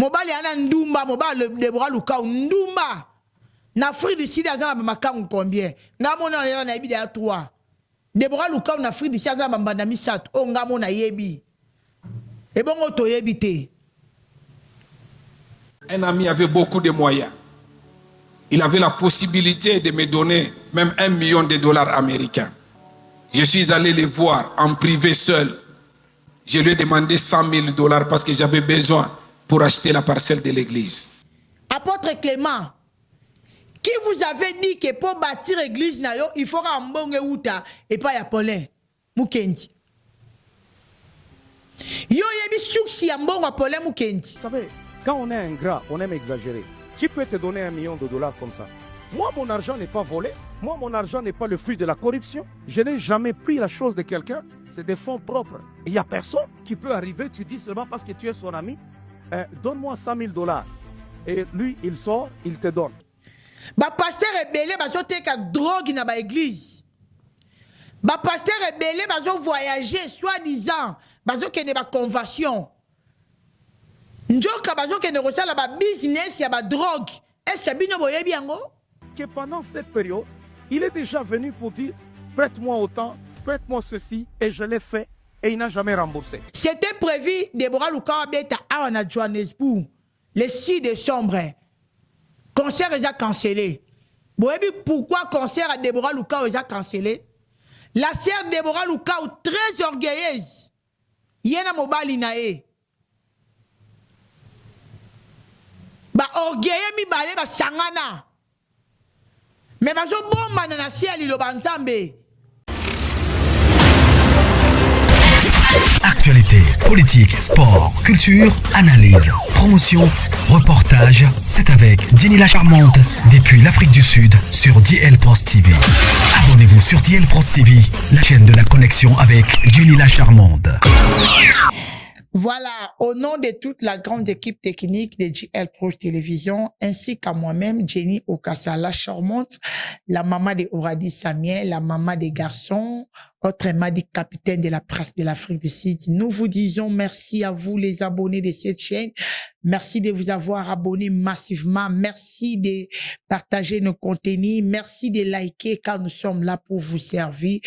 Mobali ana ndumba, mobali Deborah Lukao ndumba. Na Afrique du Sud azana ba makangu combien? Ngamona na yebi ya 3. Deborah Lukao na Afrique du Sud azana ba mbanda misatu. O ngamona yebi. Et bon to yebi te. Un ami avait beaucoup de moyens. Il avait la possibilité de me donner même $1 million américains. Je suis allé les voir en privé seul. Je lui ai demandé $100,000 parce que j'avais besoin pour acheter la parcelle de l'église. Apôtre Clément, qui vous avait dit que pour bâtir l'église, il faut un bon outa et pas ya Paulin Mukendi. Yo yebi souci un bon Paulin Mukendi. Vous savez, quand on est ingrat, on aime exagérer. Qui peut te donner $1 million comme ça? Moi, mon argent n'est pas volé. Moi, mon argent n'est pas le fruit de la corruption. Je n'ai jamais pris la chose de quelqu'un. C'est des fonds propres. Il n'y a personne qui peut arriver, tu dis seulement parce que tu es son ami, donne-moi $100,000. Et lui, il sort, il te donne. Ba pasteur rebelle, bazo teka drogue na ba église. Ba pasteur rebelle, bazo voyager, soi-disant, bazo kene ba conversion. Njoka bazo kene rosala ba business ya ba drogue. Est-ce que bino boye biango? Que pendant cette période, il est déjà venu pour dire prête-moi autant, prête-moi ceci, et je l'ai fait, et il n'a jamais remboursé. C'était prévu, Deborah Lukao beta à Johannesburg, le 6 décembre. Concert est cancellé. Vous savez pourquoi concert à Deborah Lukao est cancellé? La sœur Deborah Lukao, très orgueilleuse, yena mobali nae. Ba orgueilleux mi balé ba sangana. Mais bazo bomba na ciel lo banzambe. Actualité, politique, sport, culture, analyse, promotion, reportage, c'est avec Jenny la Charmante depuis l'Afrique du Sud sur DL Post TV. Abonnez-vous sur DL Post TV, la chaîne de la connexion avec Jenny la Charmante. Voilà, au nom de toute la grande équipe technique de JL Pro Télévision, ainsi qu'à moi-même, Jenny Okassa, la charmante, la maman de Oradi Samuel, la maman des garçons, autrement dit capitaine de la presse de l'Afrique du Sud. Nous vous disons merci à vous les abonnés de cette chaîne. Merci de vous avoir abonnés massivement. Merci de partager nos contenus. Merci de liker car nous sommes là pour vous servir.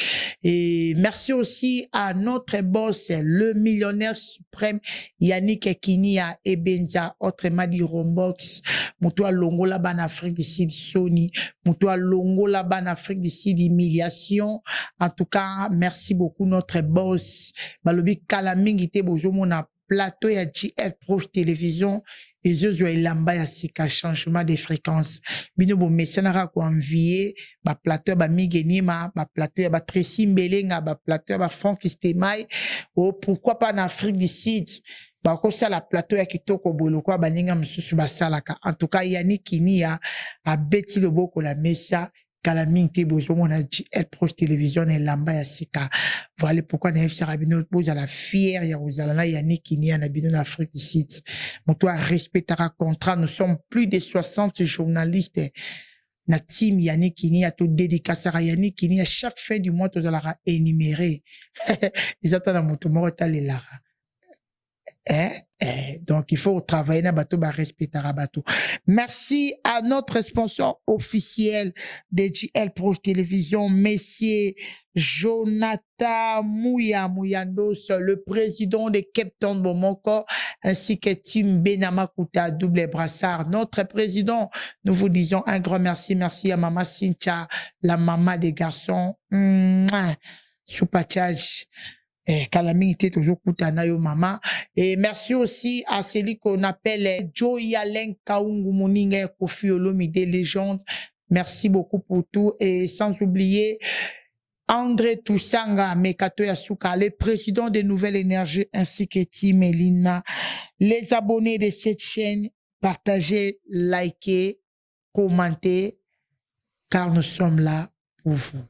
Et merci aussi à notre boss, le millionnaire suprême, Yannick Kinia Ebenza, autrement dit Rombox. Moutoua Longo là-bas en Afrique du Sud, Sony. Moutoua Longo là-bas en Afrique du Sud, humiliation. En tout cas, merci beaucoup notre boss. Balobi Kalamingi te bozo mona plateau ya JL Pro Télévision et je ilamba ya sika changement de fréquence. Bino bo mesenara ko envier ba plateau ba migenima, ba plateau ya ba Tracy Mbelenga, ba plateau ba Franck Stemai. Oh pourquoi pas en Afrique du Sud? Ba ko ça la plateau ya kitoko bolo kwa baninga msusu basalaka. En tout cas Yannick Kinia a beti loboko la mesa. Kalaming te bozo mona JL Pro Télévision et lamba ya sika. Voilà pourquoi na FC Rabino boza la fière ya Rosalana Yannick Kinia na bino na Afrique du Sud. Mon toi respectera contrat. Nous sommes plus de 60 journalistes. Na team Yannick Kinia tout dédicace à Yannick Kinia chaque fin du mois tous alara énuméré. Ils attendent à mon tomo talela. Donc il faut travailler na bateau ba respecter bateau. Merci à notre sponsor officiel de JL Pro Télévision, Messieurs Jonathan Mouyandos, le président de Cape Town Bomoko, ainsi que Tim Benamakuta, double brassard. Notre président, nous vous disons un grand merci. Merci à Maman Cynthia, la maman des garçons. Soupachage. Kalaming était toujours koutana yo mama. Et merci aussi à celui qu'on appelle Joey Allen Kaungu Moninga Kofi Olomide légende. Merci beaucoup pour tout. Et sans oublier André Toussanga Mekato Yasuka, le président de Nouvelle Énergie, ainsi que Tim Elina. Les abonnés de cette chaîne, partagez, likez, commentez, car nous sommes là pour vous.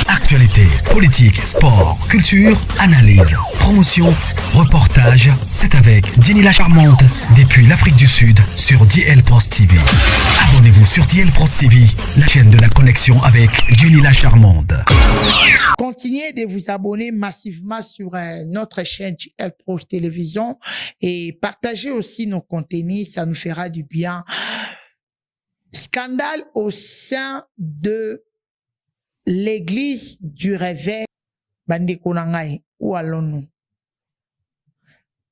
Actualité, politique, sport, culture, analyse, promotion, reportage, c'est avec Jenny la Charmante depuis l'Afrique du Sud sur DL Post TV. Abonnez-vous sur DL Post TV, la chaîne de la connexion avec Jenny la Charmante. Continuez de vous abonner massivement sur notre chaîne DL Post Télévision et partagez aussi nos contenus, ça nous fera du bien. Scandale au sein de l'église du réveil. Bandeko nangai, où allons-nous?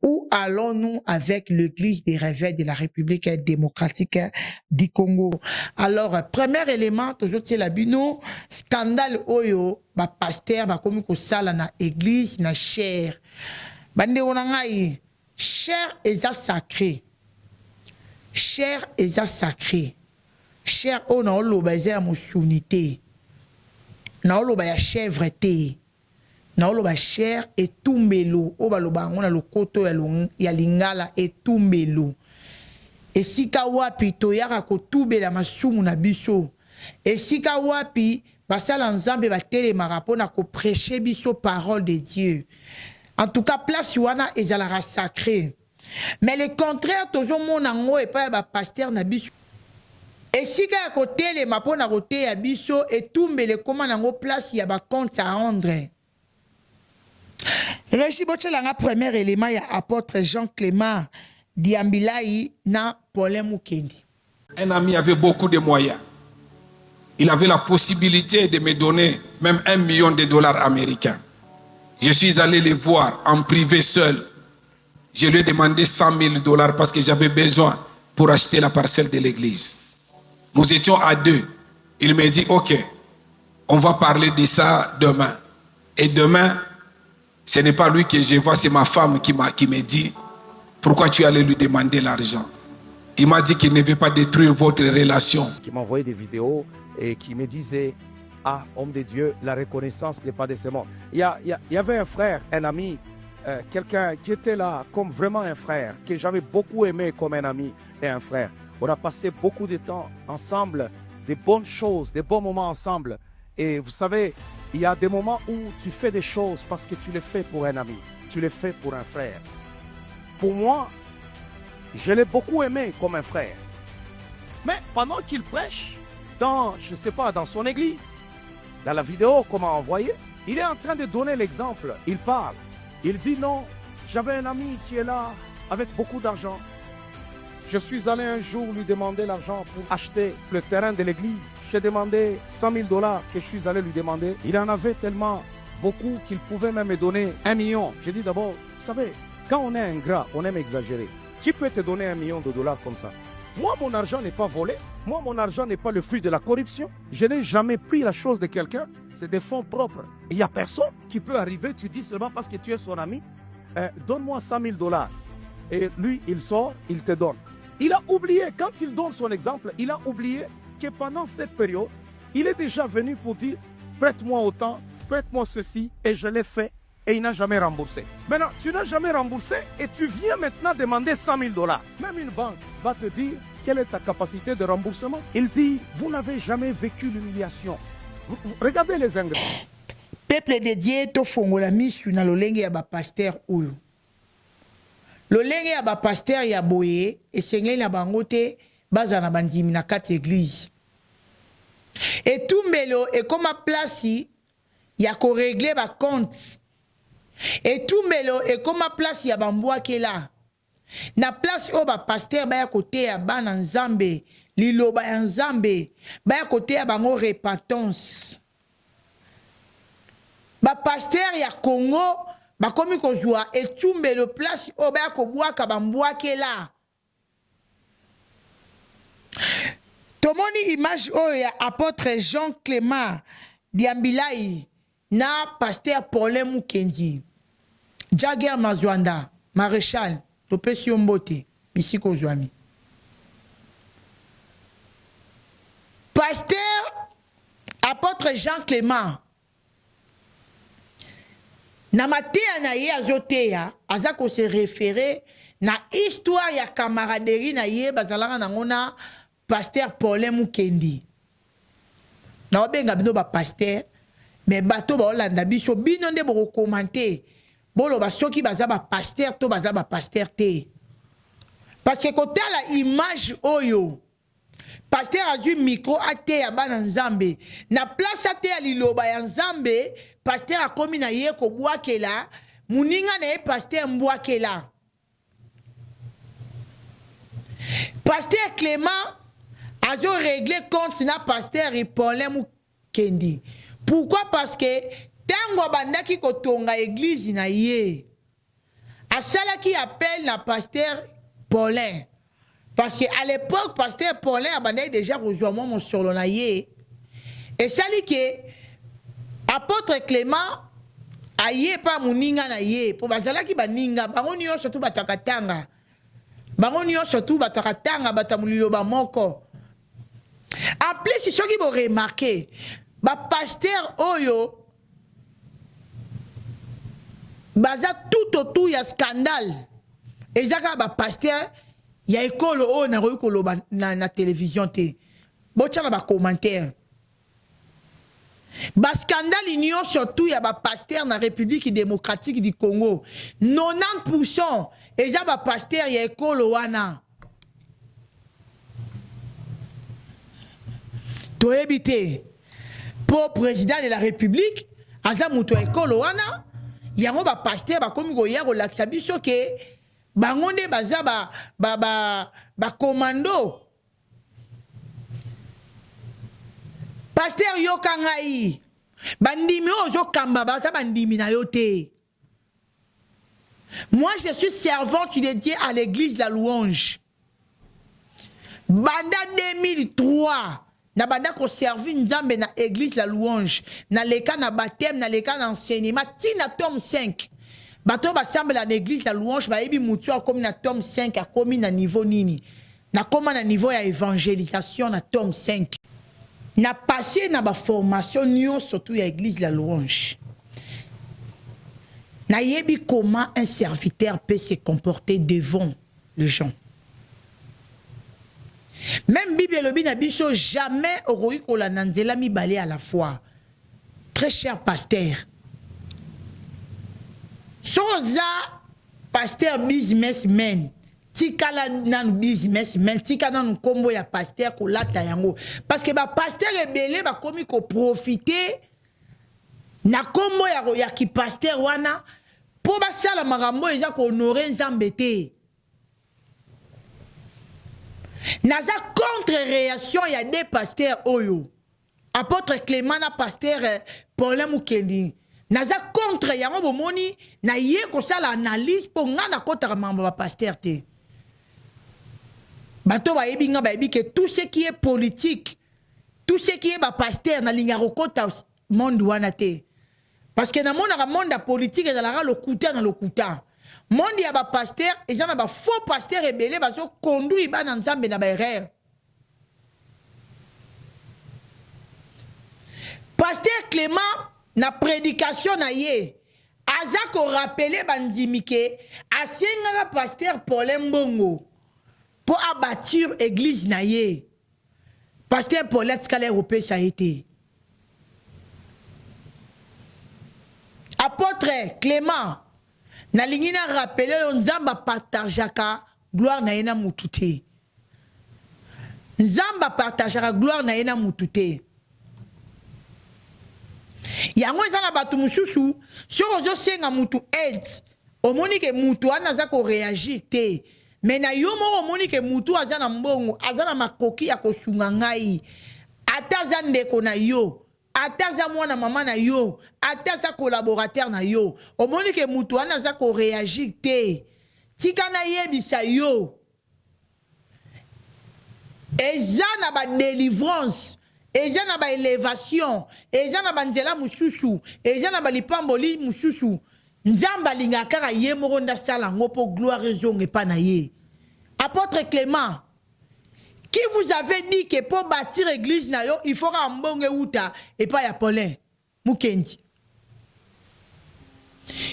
Où allons-nous avec l'église des réveils de la République démocratique du Congo? Alors, premier élément, toujours la bino, scandale oyo, ba pasteur, ba komi ko sala na église, na chair. Bandeko nangai, chair eza sacré. Chair eza sacré. Chair o na oloba eza musunité. Na oloba ya chèvre te. Na oloba chair etumbelo o baloba ngona lokoto ya lingala etumbelo. Esika wapi toyaka kotubela masumu na biso. Esika wapi basala nzambe batelemaka mpona koprêcher biso parole de Dieu. En tout cas, place wana ezalaka sacré. Mais le contraire toujours mona ngo epa ba pasteur na biso. Esika ya kotelema mpona koteya biso etumbele koma nango place ya ba compte à rendre. Régi Bochelanga, premier élément, il y a apôtre Jean-Clément Diambilai na Paulin Mukendi. Un ami avait beaucoup de moyens. Il avait la possibilité de me donner même $1 million américains. Je suis allé le voir en privé seul. Je lui ai demandé $100 000 parce que j'avais besoin pour acheter la parcelle de l'église. Nous étions à deux. Il me dit, ok, on va parler de ça demain. Et demain, ce n'est pas lui que je vois, c'est ma femme qui me dit, pourquoi tu allais lui demander l'argent? Il m'a dit qu'il ne veut pas détruire votre relation. Qui m'envoyait des vidéos et qui me disait, ah, homme de Dieu, la reconnaissance n'est pas de ce monde. Il y avait un frère, un ami, quelqu'un qui était là comme vraiment un frère, que j'avais beaucoup aimé comme un ami et un frère. On a passé beaucoup de temps ensemble, des bonnes choses, des bons moments ensemble. Et vous savez, il y a des moments où tu fais des choses parce que tu les fais pour un ami, tu les fais pour un frère. Pour moi, je l'ai beaucoup aimé comme un frère. Mais pendant qu'il prêche, je ne sais pas, dans son église, dans la vidéo qu'on m'a envoyée, il est en train de donner l'exemple. Il parle. Il dit non, j'avais un ami qui est là avec beaucoup d'argent. Je suis allé un jour lui demander l'argent pour acheter le terrain de l'église. J'ai demandé $100 000 que je suis allé lui demander. Il en avait tellement beaucoup qu'il pouvait même me donner $1 million. J'ai dit d'abord, vous savez, quand on est ingrat, on aime exagérer. Qui peut te donner $1 million comme ça? Moi, mon argent n'est pas volé. Moi, mon argent n'est pas le fruit de la corruption. Je n'ai jamais pris la chose de quelqu'un. C'est des fonds propres. Il n'y a personne qui peut arriver, tu dis seulement parce que tu es son ami, donne-moi $100 000. Et lui, il sort, il te donne. Il a oublié, quand il donne son exemple, il a oublié que pendant cette période, il est déjà venu pour dire, prête-moi autant, prête-moi ceci, et je l'ai fait, et il n'a jamais remboursé. Maintenant, tu n'as jamais remboursé, et tu viens maintenant demander $100 000. Même une banque va te dire, quelle est ta capacité de remboursement? Il dit, vous n'avez jamais vécu l'humiliation. Regardez les ingrédients. Peuple de Dieu, to fongola misu na lolenge ya ba pasteur oyo. Lolenge ya ba pasteur ya boye esengeli na bango te baza na bandimi na kati église. Et tout melo e comme place ya ko régler ba compte. Et tout melo e comme place ya bambwa kela. Na place o ba pasteur ba ya kote ya bana nzambe, liloba ya nzambe, ba ya kote ya bango repentance. Ba pasteur ya Congo ba komi kozwa etumbe le place o ba ko bwaka bambwake la. Tomoni image o ya apôtre Jean-Clément Diambilai na pasteur Paulin Mukendi. Jaguar Mazwanda, maréchal, topesi mbote, bisi kozwami. Pasteur apôtre Jean-Clément na matea na ye azoteya azako se référer na histoire ya camaraderie na ye bazalaka nango na pasteur Paulin Mukendi. Na obenga bino ba pasteur mais bato ba olanda biso bino nde boko commenter bolo ba soki baza ba pasteur to baza ba pasteur te. Parce que côté la image oyo pasteur a eu micro ate ya bana nzambe na place ate ya liloba ya nzambe pasteur a komi na ye ko bwakela muninga na ye pasteur mbwakela. Pasteur Clément a réglé compte na pasteur Paulin Mukendi. Pourquoi? Parce que tango bandaki kotonga église na ye asala qui appelle la pasteur Paulin. Parce qu'à l'époque, pasteur Paulin a déjà rejoint mon solo na ye. Et ça dit que apôtre Clément a ye pas muninga na ye. Pour bazala ki baninga, bango niyo surtout batakatanga. Bango niyo surtout batakatanga batamulilo ba moko. En plus, c'est ce qui vous remarqué. Ba pasteur oyo baza tout autour ya scandale. Et ça ba pasteur ya ekolo o na roikolo na télévision te. Bocha ba commentaire. Ba scandale union surtout ya ba pasteur na République démocratique du Congo. 90% et ça ba pasteur ya ekolo wana. To éviter pour président de la République aza muto ekolo wana yango ba pasteur ba komi go ya relaxa biso ke bangonde baza ba commando. Pasteur yokangai bandimi ozo kamba baza bandimi na yote. Moi je suis servante dédiée à l'église La Louange. Banda 2003 na banda ko servi nzambe na église La Louange na leka na baptême na leka na enseignement tina tome 5 bato basambe na église La Louange ba yebi mutu a komi na tome 5 a komi na niveau nini na koma na niveau ya évangélisation na tome 5 na passé na ba formation nyo surtout ya église La Louange na yebi comment un serviteur peut se comporter devant les gens. Même Bible lobi na biso jamais oroi ko la nanzela mi balé à la fois. Très cher pasteur. Soza pasteur businessman. Tika nan businessman, tika nan kombo ya pasteur ko lata yango. Parce que ba pasteur ebele ba komi ko profiter na kombo ya ki pasteur wana po ba sala marambo eza ko honorer nzambe te. Naza contre-réaction, il y a des pasteurs oyo. Apôtre Clément na pasteur Paulin Mukendi. Naza contre yango bomoni na ye ko sala analyse pour ngana kota mamba ba pasteur te. Bato ba yebinga ba yebi que tout ce qui est politique, tout ce qui est ba pasteur na linga rokota monde wana te. Parce que na monde politique dans la lokuta na lokuta. Monde ya ba pasteur et j'en a ba faux pasteur rebelle ba so conduit ba na nzambe na ba erreur. Pasteur Clément na prédication na ye aza ko rappeler bandimike asenga pasteur Paulin Mbongo pour abattre église na ye. Pasteur Paulin Tkale Europé ça a été. Apôtre Clément na lingina rappeler nzamba partageaka gloire na yena mutute. Nzamba partageaka gloire na yena mutute. Yango ezana batu mususu so ozo senga mutu aide omoni ke mutu ana za ko réagir te. Mais na yo mo omoni ke mutu azana mbongo azana makoki ya kosunga ngai ataza ndeko na yo. Ataza mwana mama na yo, ataza collaborateur na yo. Omoni ke mutu wana za ko réagir te. Tika na yebisa yo. Eza na ba délivrance, eza na ba élévation, eza na ba nzela mususu, eza na ba lipamboli mususu. Nzamba linga kaka ye moronda sala ngopo gloire zonge pa na ye. Apôtre Clément, qui vous avait dit que pour bâtir l'église, il faudra un bon outa et pas ya Paulin Mukendi.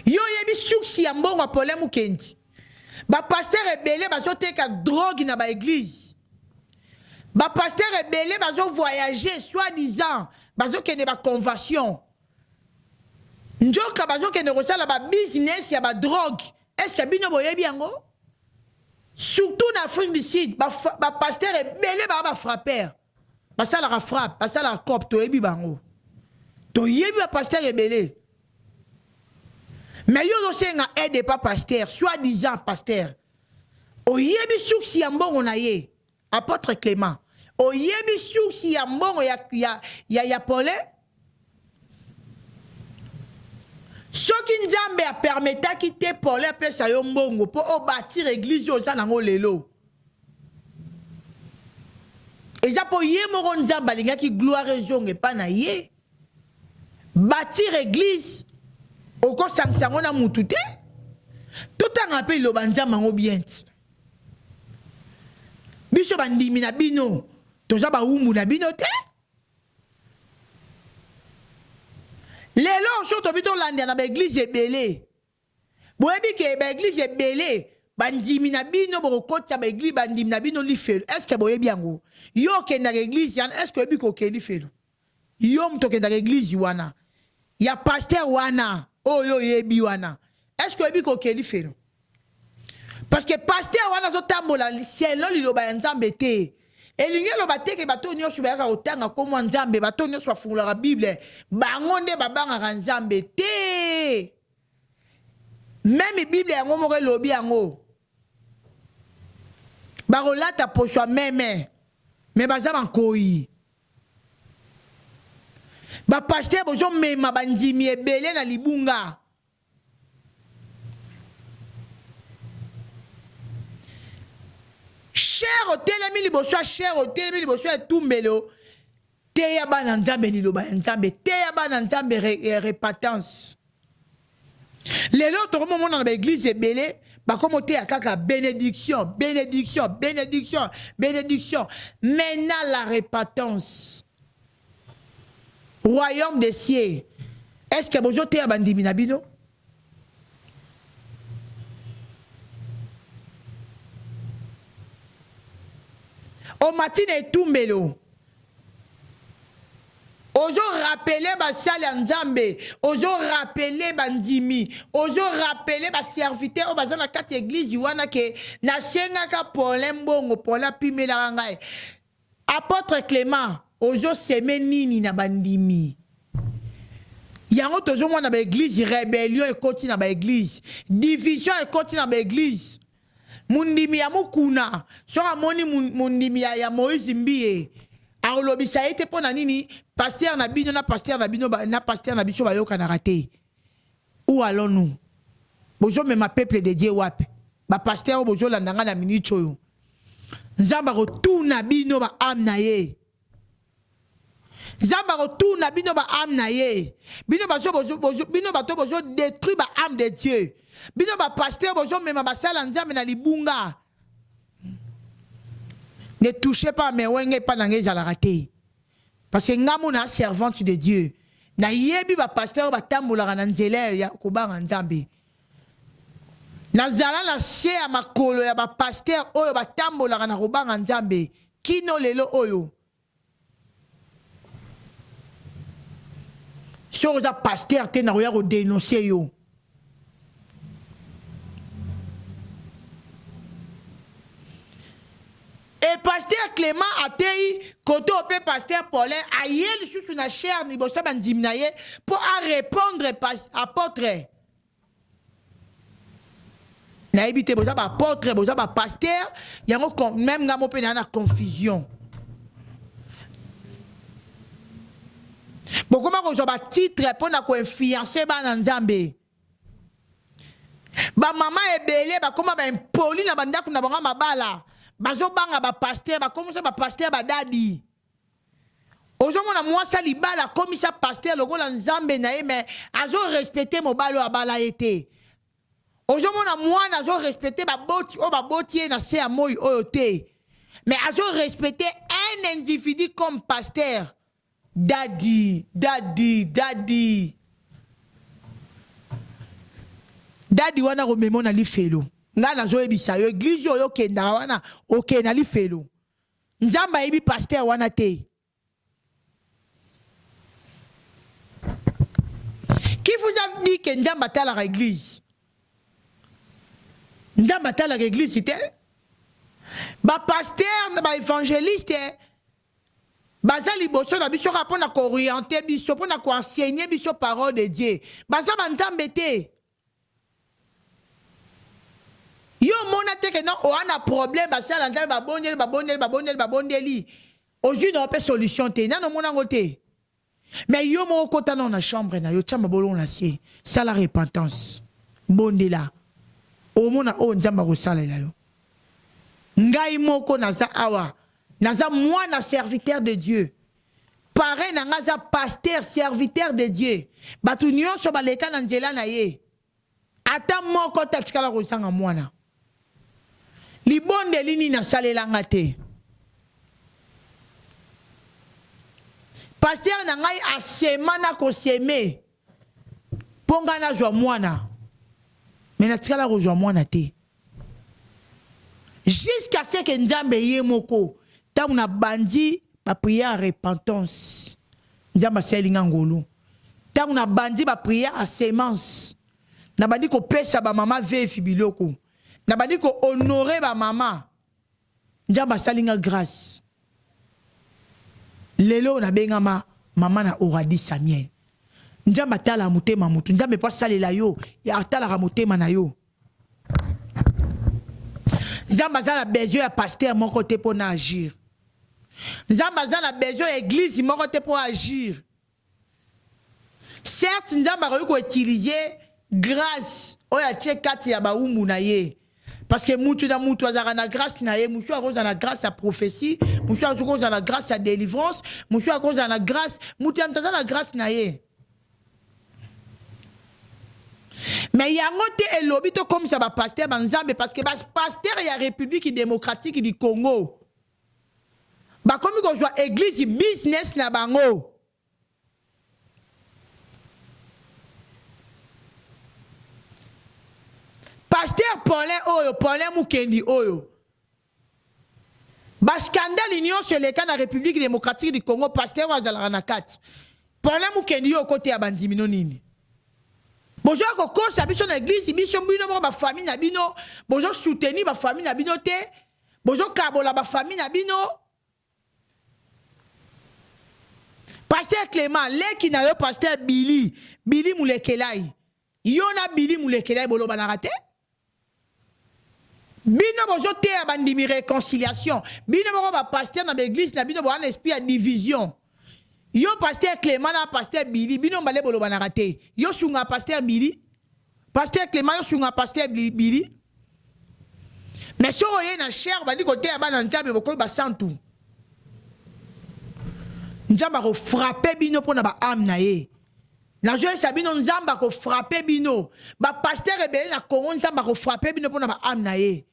Yo yebi souci un bon Paulin Mukendi. Ba pasteur rebelle ba so teka drogue na ba église. Ba pasteur rebelle ba so voyager soi-disant ba so kene ba conversion. Njoka bazoke ne kosala ba business ya ba drogue. Est-ce que bino boyebi yango? Surtout en Afrique du Sud, ba pasteur ebele ba frapper. Basala la frappe, basala la cop to yebi bango. To yebi ba pasteur ebele. Mais yo senga aide pas pasteur, soi-disant pasteur. O yebi souci ya mbongo na ye. Apôtre Clément. O yebi souci ya mbongo ya Paulin. Soki Nzambe a permetta quitter Paulin pesa yo mbongo pour bâtir église yo za nango lelo. Eza po ye moko Nzambe alinga ki gloire zonge pa na ye. Bâtir église oko sansango na mutu te. Tout en rappel lo banzamba ngo bien. Biso bandimi na bino toza ba umbu na bino te. Lelo soto bito landia na ba église ebele. Boyebi ke ba église ebele bandimi na bino bokotya ba église bandimi na bino lifelo. Est-ce que boyebi yango? Yo ke na église yan est-ce que biko ke lifelo? Yo mto ke na église wana. Ya pasteur wana. Oh yo yebi wana. Est-ce que biko ke lifelo? Parce que pasteur wana zo tambola cielo liloba ya Nzambe te. Elinge loba te ke bato nyonso bayaka kotanga komo Nzambe, bato nyonso bafungolaka Bible, bango nde babangaka Nzambe te. Même Bible yango moko elobi yango. Bakolata poso meme, mais baza bankoyi. Ba pasteur bozo mema bandimi ebele na libunga. Cher au telemi liboso, cher au telemi liboso et tout melo. Teya bana Nzambe liloba Nzambe, teya bana Nzambe repentance. Les autres moments dans l'église est belé, bah comme on à kaka bénédiction, bénédiction, bénédiction, bénédiction. Maintenant la repentance. Royaume des cieux. Est-ce que vous avez bandimi nabino? Au matin et tout melo. Ojo rappeler ba sali Nzambe, ojo rappeler bandimi, ojo rappeler ba serviteur o bazana kati église wana ke na senga ka polembongo pola pimela ngai. Apôtre Clément, ojo seme nini na bandimi. Yango tozo mona ba église rébellion et continue na ba église, division et continue na ba église. Mundimi ya mukuna, sora moni mundimi ya Moïse Mbiye. Arolobi ça été pour nini pasteur na bino na pasteur na bino na pasteur na biso bayoka na raté. Où allons-nous? Bozo me ma peuple de Dieu wapi. Ba pasteur bozo landanga na minute oyo. Nzamba retourna bino ba âme na ye. Nzamba retourna bino ba âme na ye. Bino bazo bino bato bozo détruire ba âme de Dieu. Bino ba pasteur bozo mema ba sala Nzambe na libunga. Ne touchez pas mes wenge pas dans les raté. Parce que ngamu na servante de Dieu. Na yebi ba pasteur ba tambola na nzela ya kubanga Nzambe. Na zala na se ya makolo ya ba pasteur oyo ba tambola na kubanga Nzambe. Kino lelo oyo. So za pasteur te na roya ko dénoncer yo. Et pasteur Clément a tei koto opé pasteur Paulin a yel sous na chair ni bosa bandimnaye pour répondre apôtre. Na ebité bosa ba apôtre bosa ba pasteur yango même ngamo pe na confusion. Bokoma ko ba titre pour na ko influencer ba na Nzambe. Ba mama ebele ba koma ba impoli na bandako na banga mabala. Bazo banga ba pasteur ba komisa ba pasteur ba dadi. Ozo mona mwasa libala komisa pasteur lokola Nzambe na ye mais azo respecter mobalo abala été. Ozo mona mwana azo respecter ba boti o ba boti na se amoy oyote. Mais azo respecter un individu comme pasteur. Daddy, daddy, daddy. Daddy wana ko memona li felo. Nga na zo ebisa yo église yo kenda wana okena li felo. Nzamba ebi pasteur wana te. Qui vous a dit que Nzamba ta la église? Nzamba ta la église, c'était? Ba pasteur, ba évangéliste, baza liboso na biso rapona ko orienter biso pona ko enseigner biso parole de Dieu. Baza banzambe te. Yo mona te que non o ana problème basa la nzambe babondeli. Aujourd'hui on peut solution te. Nano mona ngote. Mais yo mo kota na chambre na yo chamba bolon la sie. Ça la repentance. Bondela. O mona o nzamba ko sala la yo. Ngai moko naza awa. Naza mwana serviteur de Dieu. Pareil naza pasteur serviteur de Dieu. Batu nyonso baleka na nzela na ye. Ata moko takikala ko sanga mwana. Libonde lini na salelanga te. Pasteur na ngai asema na ko seme. Ponga na jwa mwana. Mais na tikala ko jwa mwana te. Jusqu'à ce que Nzambe ye moko tant na bandi ba prière à repentance. Nzamba selinga ngolo. Tant na bandi ba prière à sémence. Na bandi ko pesa ba mama vefi biloko. Na bandi ko honorer ba mama. Nzamba selinga grâce. Lelo na bengama mama na oradi Samuel. Nzamba tala mutema mutu. Nzambe pa salela yo. Ya tala mutema na yo. Nzamba za la besoin ya pasteur mon côté pour agir. Nzamba za la besoin église mon côté pour agir. Certes Nzamba ko utiliser grâce oya tchekati ya baumbu na ye. Parce que mutu na mutu azara na grâce na ye, mutu akoza na grâce à prophétie, mutu akoza na grâce à délivrance, mutu akoza na grâce, mutu antaza na grâce na ye. Mais yango te elobi to comme ça ba pasteur banzambe parce que ba pasteur ya République démocratique du Congo. Ba comme ko soit église business na bango. Pasteur Paulin Mukendi oyo. Ba scandale union sur les cas na République démocratique du Congo pasteur wa zala na 4. Paulin Mukendi yo côté ya bandimino nini. Bonjour koko sabiso na église biso bino mo ba famille na bino bonjour soutenir ba famille na bino te bonjour kabola ba famille na bino pasteur Clément leki na yo pasteur Billy Mulekelai yo na Billy Mulekelai bolo banarate bino bonjour te abandimi réconciliation bino mo ba pasteur na l'église na bino bo un esprit de division. Yo pasteur Clément na pasteur Billy bino mbale bolo banarate yo sunga pasteur Billy pasteur Clément yo sunga pasteur Billy mais so oye na cher bandi côté ya bana nzambe boko ba santu nzamba ko frapper bino pona ba âme na ye na joie sabino nzamba ko frapper bino ba pasteur rebelle na Congo nzamba ko frapper bino pona ba âme na ye.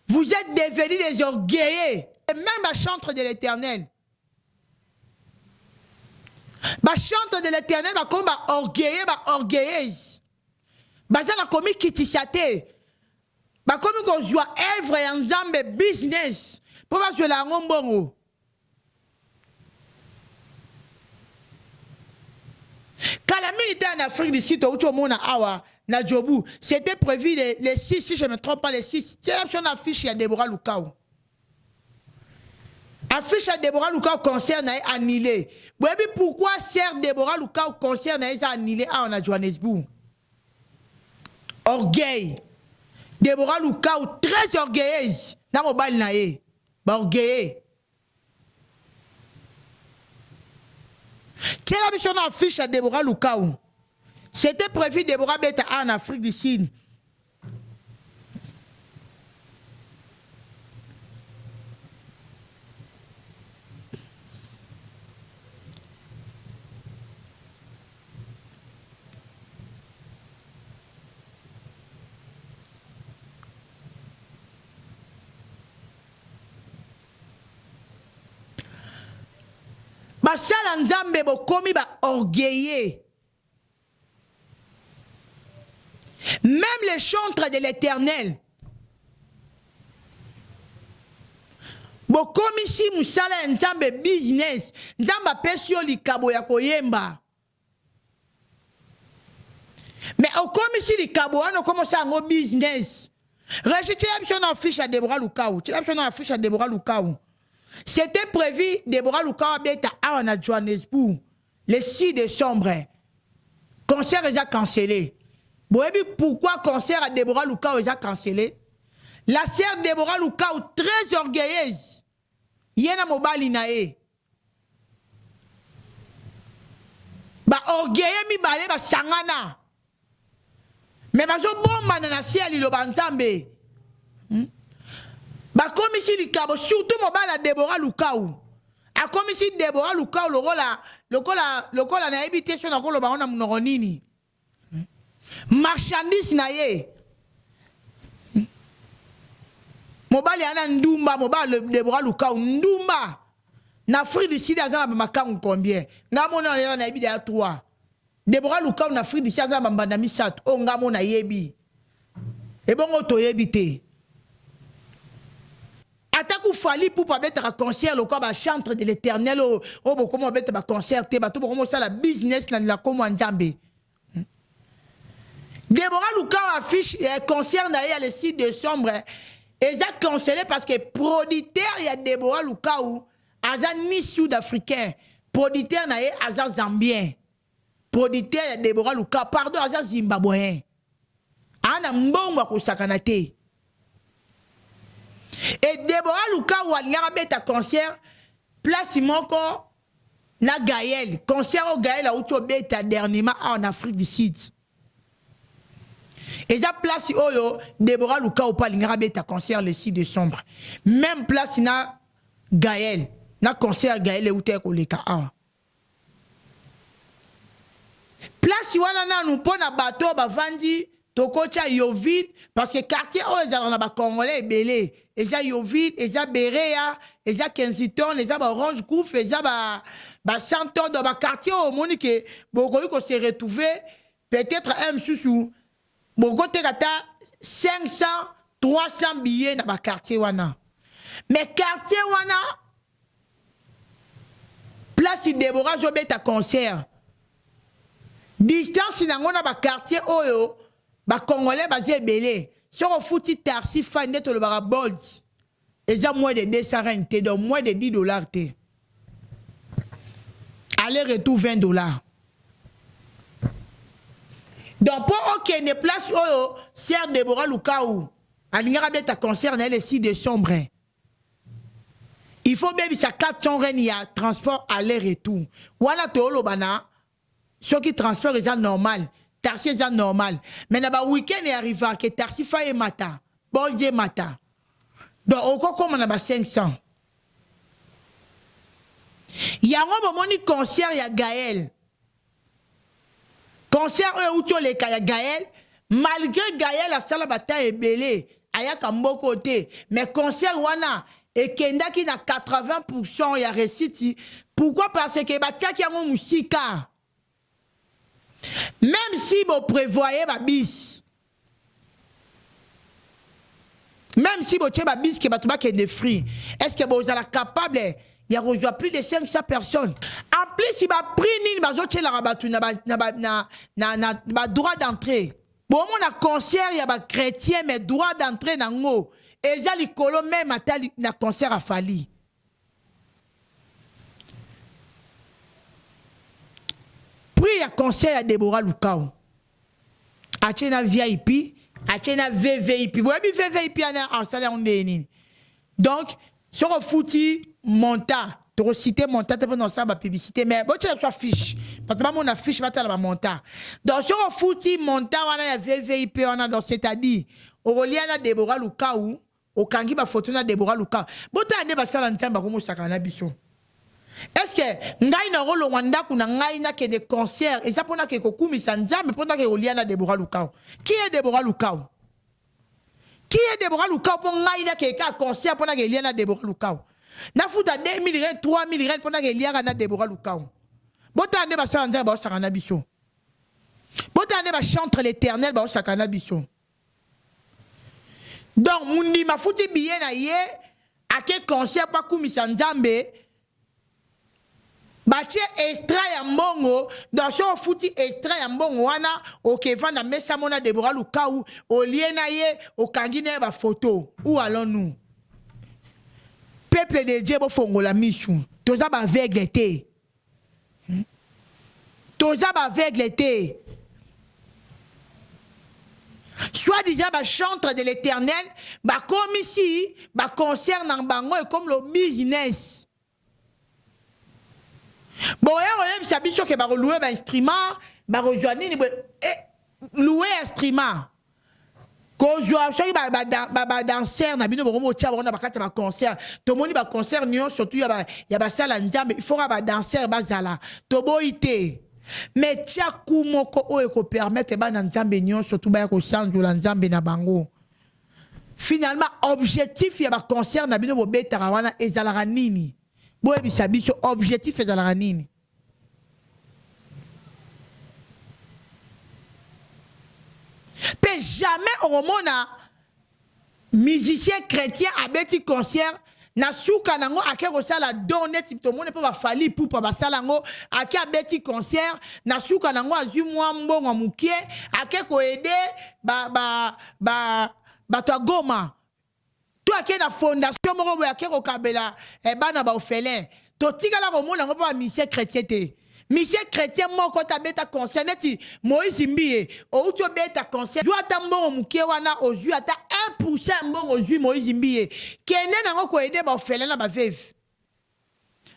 Vous êtes devenus des orgueilleux et même ba chantre de l'Éternel. Ba chante de l'Éternel ba comme ba orgueilleux ba orgueilleuse ba za na komi kitisate ba komi ko joie œuvre ya nzambe business po ba joie la ngombongo calamité en Afrique du Sud au mona awa na Djobu c'était prévu les 6 si je ne me trompe pas les 6 c'est sur l'affiche ya Deborah Lukao. Affiche à Deborah Lukao concert n'a annulé. Vous savez pourquoi sert Deborah Lukao concert n'a annulé à Johannesburg? Orgueil. Deborah Lukao très orgueilleuse. N'a mobile naé. Orgueilleux. Tiens la mission affiche à Deborah Lukao. C'était prévu Deborah Beta en Afrique du Sud. Basala nzambe bokomi ba orgueilleux. Même les chantres de l'Éternel. Bokomi si musala nzambe business. Nzamba pesio likabo ya koyemba. Mais au comme si les Kabouans ont commencé à un business. Rachid, tu as affiche à Deborah Lukaou. Tu as affiche à Deborah Lukaou. C'était prévu, Deborah Lukaou à Johannesburg, le 6 décembre. Concert est déjà cancellé. Pourquoi concert à Deborah Lukaou est déjà cancellé? La sœur Deborah Lukaou, très orgueilleuse. Yena mobali nae. Ba orgueilleux mi balé ba sangana. Mais bazo bomba na ciel lo banzambe. Ba comme si likabo surtout mobala Deborah Lukaou. A comme si Deborah Lukaou lokola na habitation na ko lo ba ona mnoko nini. Marchandise na ye. Mobali ana ndumba mobali Deborah Lukaou ndumba. Na Afrique du Sud azana ba makangu combien? Ngamona na yebi ya 3. Deborah Lukaou na Afrique du Sud azana ba mbanda misatu. O ngamona yebi. E bongo to yebi te. Ataku fali pour pas mettre un concert le quoi ba chantre de l'Éternel o comment mettre ba concert te ba to comment ça la business la comme Nzambe. Deborah Lukaou affiche concert na le 6 décembre et ça cancellé parce que producteur il y a Deborah Lukaou aza ni sud-africain, producteur na ye aza zambien, producteur ya Deborah Lukaou, pardon aza zimbabwéen. Ana mbongo kusakana te. Et Deborah Lukaou alingaka beta concert place moko na Gaël, concert au Gaël a outo beta dernièrement en Afrique du Sud. Et ça place oyo Deborah Lukaou pa alingaka beta concert le 6 décembre. Même place na Gaël. Na concert Gaël et Outé Koleka. Place wana na nous pon na bateau ba vandi tokocha Yoville parce que quartier o ezala na ba congolais belé eza Yoville eza Berea eza Kensington eza ba Orange Grove eza ba Santon dans ba quartier o moni que boko ko se retrouver peut-être un sous boko te kata 500 300 billets na ba quartier wana. Mais quartier wana place Deborah Jobeta concert. Distance na ba quartier oyo ba congolais basé belé. Sur au fouti tarsi fan net le bara bolts. Et ça moins de 200 rente donc moins de $10 té. Aller retour $20. Donc pour OK ne place oyo sœur Deborah Lukaou. Alingara beta concert na le 6 décembre. Il faut bien ça 400 rennes, il y a transport aller-retour. Voilà to lo bana. Ce qui transport est normal. Taxi est normal. Mais na ba week-end est arrivé que taxi faye mata. Bolje mata. Donc au quoi comme on a ba 500. Il y a un moment concert il y a Gaël. Concert où tu les kaya Gaël malgré Gaël la salle bataille est belé. Aya kambo côté mais concert wana et kenda qui na 80% ya réussite. Pourquoi? Parce que batia qui a mon musika. Même si vous prévoyez ma bis. Même si vous avez ma bis qui est de free. Est-ce que vous êtes capable? Il y a rejoint plus de 500 personnes. En plus, si vous avez pris na droit d'entrée. Bon, on a concert, il y a des chrétiens, mais droit d'entrée dans le et il y a les colons même à concert à Fali. Puis il y a concert à Deborah Lukaou. Achena VIP, achena VVIP. Vous avez VVIP en salle en déni. Donc, sur le fouti, monta. Tu cité monta, tu peux dans ça, ma publicité. Mais bon, tu as soit fiche. Parce que mon affiche, va la monta. Donc, sur le fouti, monta, on a VVIP, on a dans c'est-à-dire, au lieu de Deborah Lukaou, au kangi ba photo na Deborah Lukaou. Bon, tu as des basala nzamba comme ça, kana biso. Est-ce que ngai na rolo wanda kuna ngai na ke des concerts et ça pona ke kokumi sanza mais pona ke oliana Deborah Lukaou. Qui est Deborah Lukaou? Qui est Deborah Lukaou pour ngai na ke ka concert pona ke oliana Deborah Lukaou? Na futa 2000 rand 3000 rand pona ke oliana na Deborah Lukaou. Bota ande ba sanza ba sakana biso. Bota ande ba chantre l'Éternel ba sakana biso. Donc mundi ma futi billet na ye à quel concert pas kumi sanzambe. Batie extrait ya mbongo dans son fouti extrait ya mbongo wana okeva na mesa mona Deborah Lukau oliena ye okangine ba photo. Où allons-nous? Peuple de Dieu bo fongola misu. Toza ba aveugle te. Toza ba aveugle te. Soit déjà ba chantre de l'Éternel, ba comme ici, ba concert nan bango et comme le business. Bon, il y a des gens qui ont loué un instrument, loué un instrument. Quand je suis danseur, na bino bomo tia bona bakati ba concert. To moni ba concert nyo surtout ya ba sala nzambe, il faut ba danseur bazala. To boité. Mais tia kumoko o eko permettre ba na nzambe nyo surtout ba ko change la nzambe na bango. Finalement objectif ya ba concert na bino bo betara wana ezalaka nini? Boye bisabiso objectif ezalaka nini? Pe jamais au mona musicien chrétien abeti concert na suka nango akero sala donnet to mona pa ba fali pour pa ba sala ngo ake abeti concert na suka nango azu mwa mbongo mukie ake ko aider ba to Goma. Toi qui est la fondation moko boya ke ko kabela bana ba orphelin to tigala ko mona ngo pa musicien chrétien te. Monsieur chrétien moko ta beta concert neti Moïse Mbie o to beta concert jo ata mbongo mukie wana ozu ata 1% mbongo ozu Moïse Mbie kene nango ko aider ba orphelin na ba veuve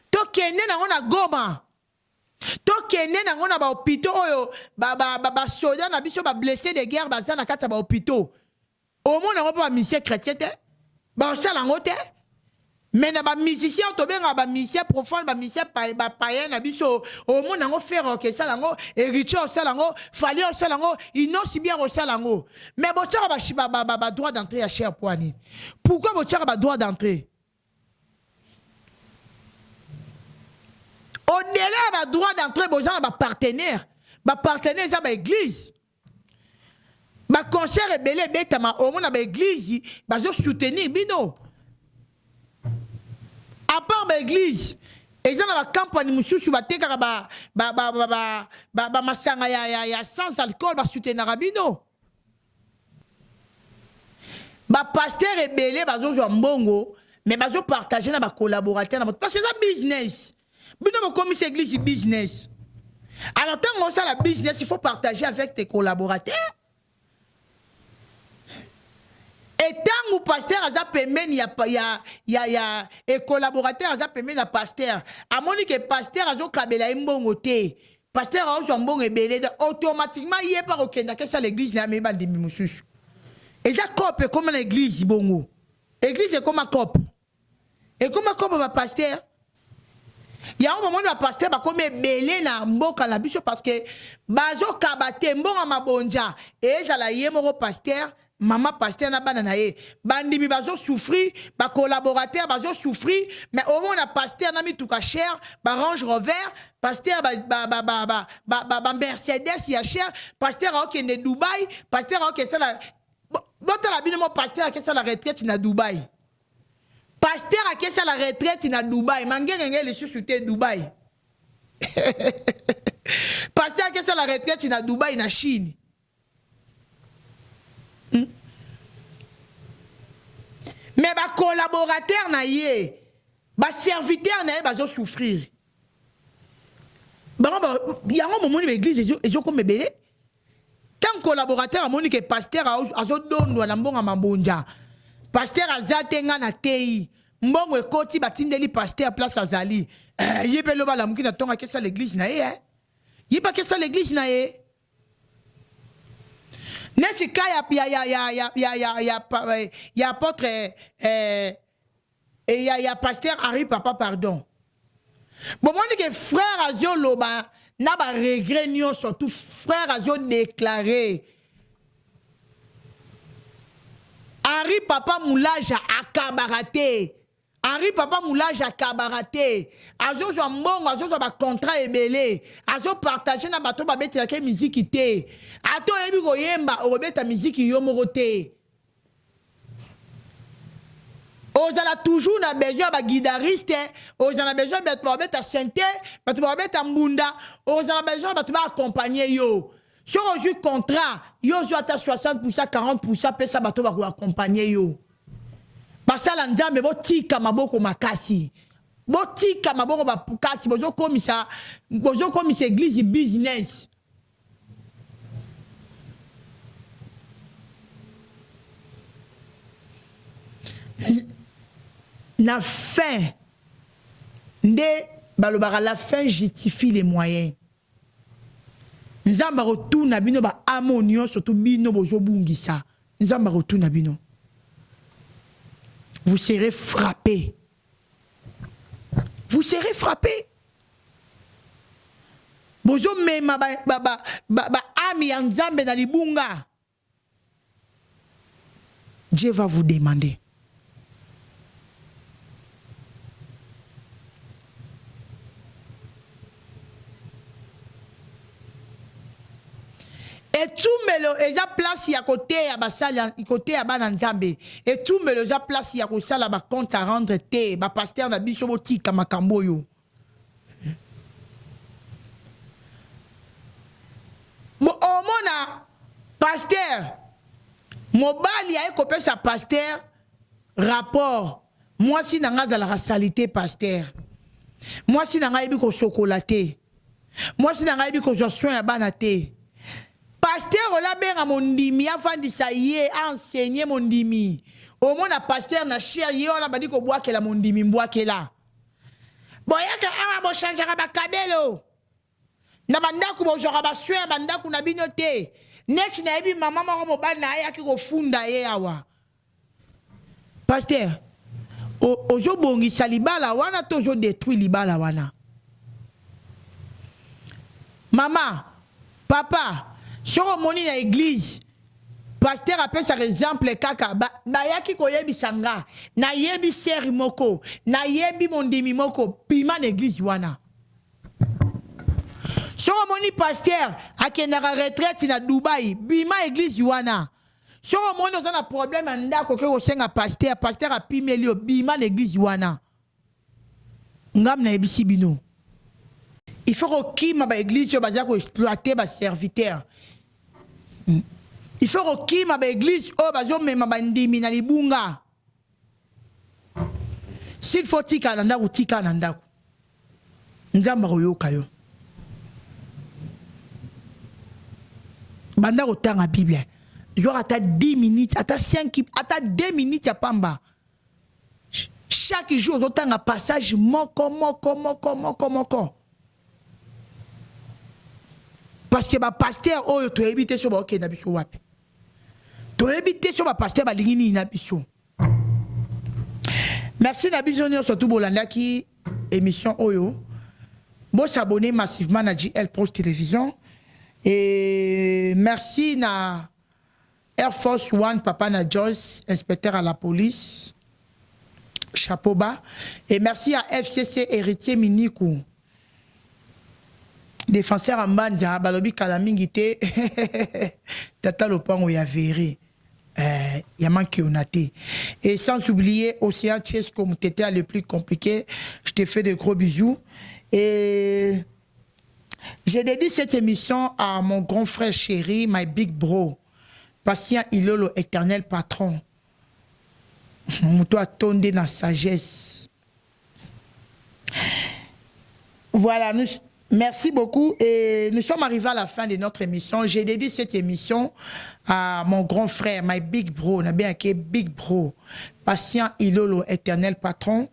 to kene nango na Goma to kene nango na ba hôpitaux oyo ba soldat na biso ba blessé de guerre baza na kata ba hôpitaux au monde nango pa monsieur chrétien te ba sala ngo te. Mais na ba musicien to benga ba musicien profane ba musicien ba païen na biso au monde nango faire que ça lango héritier ça lango fallait ça lango ino si bien ça lango mais bo tchara ba shiba ba droit d'entrée à cher poani. Pourquoi bo tchara ba droit d'entrée? Au-delà ba droit d'entrée bo za ba partenaire ça ba église. Ba concert rebelle betama au monde ba église ba zo soutenir bino. À part l'église, et dans la campagne, monsieur, sur la terre, masanga ya sans alcool, ba soutenir rabino. Ba pasteur rebelle, ba zo mbongo, mais ba zo partager na ba collaborateur, parce que c'est un business. Bino ba comme c'est église business. Alors tant que ça la business, il faut partager avec tes collaborateurs. Et tant que pasteur a payé et collaborateur a payé la pasteur. À mon que pasteur a kabela imbongo te. Pasteur a un bon rebelle automatiquement il est pas au Kenya que ça l'église n'a même pas de mimousus. Et ça copie comme l'église bongo. Église est comme un cop. Et comme un cop va pasteur. Il y a un moment où le pasteur va comme belé na mboka la biso parce que bazo kabate mbonga mabonja et ça la yemoro pasteur. Maman pasteur na banana ye bandimi bazo souffrir ba collaborateur bazo souffrir mais au moins na pasteur na mi tout ka cher ba Range Rover pasteur ba Mercedes ya cher pasteur a okende Dubaï pasteur a okende ça la bota la bino pasteur a okende ça la retraite na Dubaï pasteur a okende ça la retraite na Dubaï mangenge les sous Dubaï pasteur a okende ça la retraite na Dubaï na Chine. Mais ba collaborateur na ye, ba serviteur na ye ba zo souffrir. Ba yango moment l'église ezo comme belé. Tant collaborateur a moni que pasteur a zo dondo na mbonga mabonja. Pasteur a zatenga na tei. Mbongo ekoti batindeli pasteur place azali. Yebe lo ba la muki na tonga kesa l'église na ye. Yeba kesa l'église na ye. Neti ka ya apôtre et ya pasteur Henri Papa pardon. Bon moi dit que frère Azio loba na ba regret nyo surtout frère Azio déclaré Henri Papa moulage à Kabarate. Henri Papa moulage à Kabarate. Azo zo mbongo, azo zo ba contrat ebele. Azo partager na bato ba beti la ke musique te. Ato yebi ko yemba o beta musique yo moko te. O ozala toujours na besoin ba guitariste, ozala besoin ba tu ba ta synthé, ba tu ba ta mbunda, ozala besoin ba tu ba accompagner yo. Si on joue contrat, yo joue à 60%, 40%, pesa ba tu ba accompagner yo. Basala nzambe bo tika maboko makasi. Bo tika maboko ba pukasi, bozo komisa église business. La fin, la fin justifie les moyens. Nzamba retourne bino ba amonio surtout bino bozo bungisa. Nzamba retourne bino. Vous serez frappés. Vous serez frappés. Bozo mema ba ami ya nzambe na libunga. Dieu va vous demander. Et tout melo eza place ya côté ya basala côté ya bana nzambe et tout melo eza place ya kosala ba compte à rendre te ba pasteur na biso botika makambo yo bo omona pasteur mobali ya ekopesa pasteur rapport moi si nanga za la salité pasteur moi si nanga yebi ko chocolaté moi si nanga yebi ko soin ya bana te. Pasteur ola benga mondimi afandisa ye enseigner mondimi. Au moins na pasteur na cher ye ona badi ko boakela mondimi mboakela. Boyaka awa bo chanjaka ba kabelo. Na bandaku bo jora ba soeur bandaku na bino te. Next na ebi mama moko mobali na ayaki ko funda ye awa. Pasteur ojo bongi salibala wana tojo détruit libala wana. Maman, papa si on moni na église, pasteur appelle par exemple kaka ba yaki ko yebi sanga, na yebi seri moko, na yebi mondimi moko, pima na église wana. Si on moni pasteur akenaka retraite na Dubaï, bima église wana. Si on moni on a problème ndako ke osenga pasteur a pimelio bima na église wana. Ngam na yebi sibino. Il faut que ma église soit exploiter ma serviteur. Il faut que ma église soit libunga. S'il faut tika nanda ou tika nanda. Nzamba royoka yo. Banda otanga Bible. Genre à 10 minutes, à 5, à 2 minutes à pamba. Chaque jour, otanga passage moko. Parce que ma pasteur oyo to éviter sur ba na biso wapi. To éviter sur ma pasteur ba lingini na biso. Merci na biso surtout bolanda ki émission oyo. Bon s'abonner massivement na JL Pro Télévision et merci na Air Force One papa na Joyce inspecteur à la police. Chapeau bas et merci à FCC héritier Minikou. Défenseur en Banza, Balobi Kalamingite, Tata Lopango ya verré, Yaman Kionate. Et sans oublier Océan Chess comme t'étais le plus compliqué, je te fais de gros bisous. Et j'ai dédié cette émission à mon grand frère chéri, my big bro, patient Ilolo, éternel patron. Mouto a tondé dans sagesse. Voilà, nous. Merci beaucoup et nous sommes arrivés à la fin de notre émission. J'ai dédié cette émission à mon grand frère, my big bro, on a bien écrit big bro, patient Ilolo, éternel patron.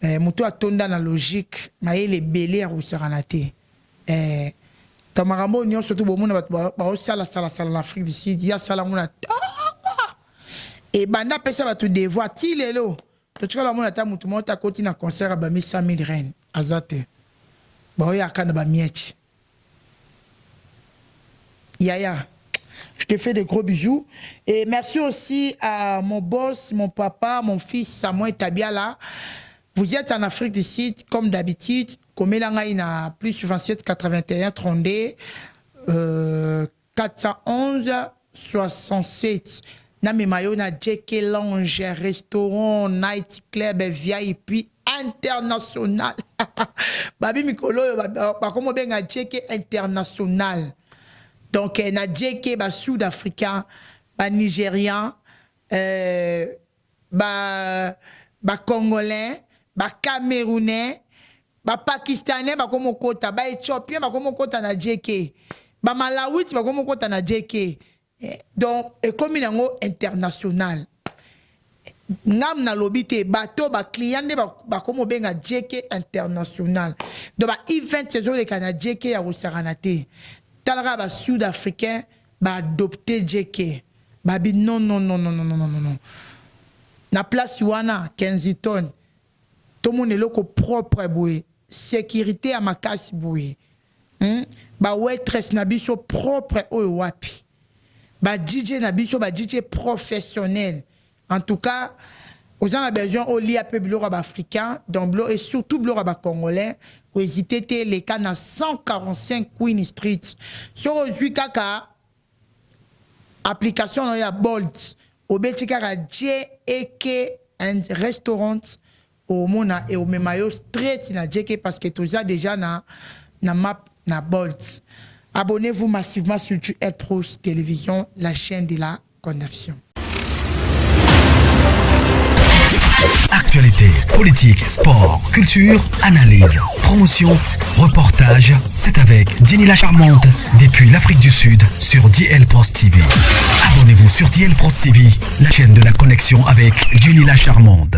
Mouto a tourné dans la logique, mais il est belé à Rousseranate. Tamarambo, nous surtout au monde, l'Afrique du Sud, il y a Salamona. Et Banda Pesa va tout devoir, Tilelo. Tu vois, la monde a moutou, monta continue à concert à Bami 100 000 reines. Azate. Yaya, je te fais de gros bisous. Et merci aussi à mon boss, mon papa, mon fils Samuel Tabiala. Vous êtes en Afrique du Sud, comme d'habitude. Comme il y a plus 27 81 32 411 67. na memayo na JK Lounge, restaurant, night club, VIP international. Babi mikolo ba komo benga JK international. Donc na JK ba sud-africain, ba nigérien, ba congolais, ba camerounais, ba pakistanais ba komo kota, ba éthiopien ba komo kota na JK. Ba malawite ba komo kota na JK. Donc comme nango international. Ngam na lobite bato ba client ba komo benga JK international. Donc ba event saison de kana JK ya rosaranate. Talara ba sud-africain ba adopter JK. Ba bi non. Na place wana Kensington. Tout le monde est loko propre boue. Sécurité à ma casse boue. Ba waitress na biso propre oyo wapi. Ba DJ na biso ba DJ professionnel. En tout cas, aux gens ont besoin au lit à peu bleu africain, donc bleu et surtout bleu congolais. Vous hésitez les cas à 145 Queen Street. Sur aujourd'hui kaka application il y a Bolt. Au Betikara JK and Restaurant au Mona et au Memayo straight na JK parce que tout ça déjà na map na Bolt. Abonnez-vous massivement sur JL Pro Télévision, la chaîne de la connexion. Actualité, politique, sport, culture, analyse, promotion, reportage, c'est avec Jenny la Charmante depuis l'Afrique du Sud sur DL Post TV. Abonnez-vous sur DL Post TV, la chaîne de la connexion avec Jenny la Charmante.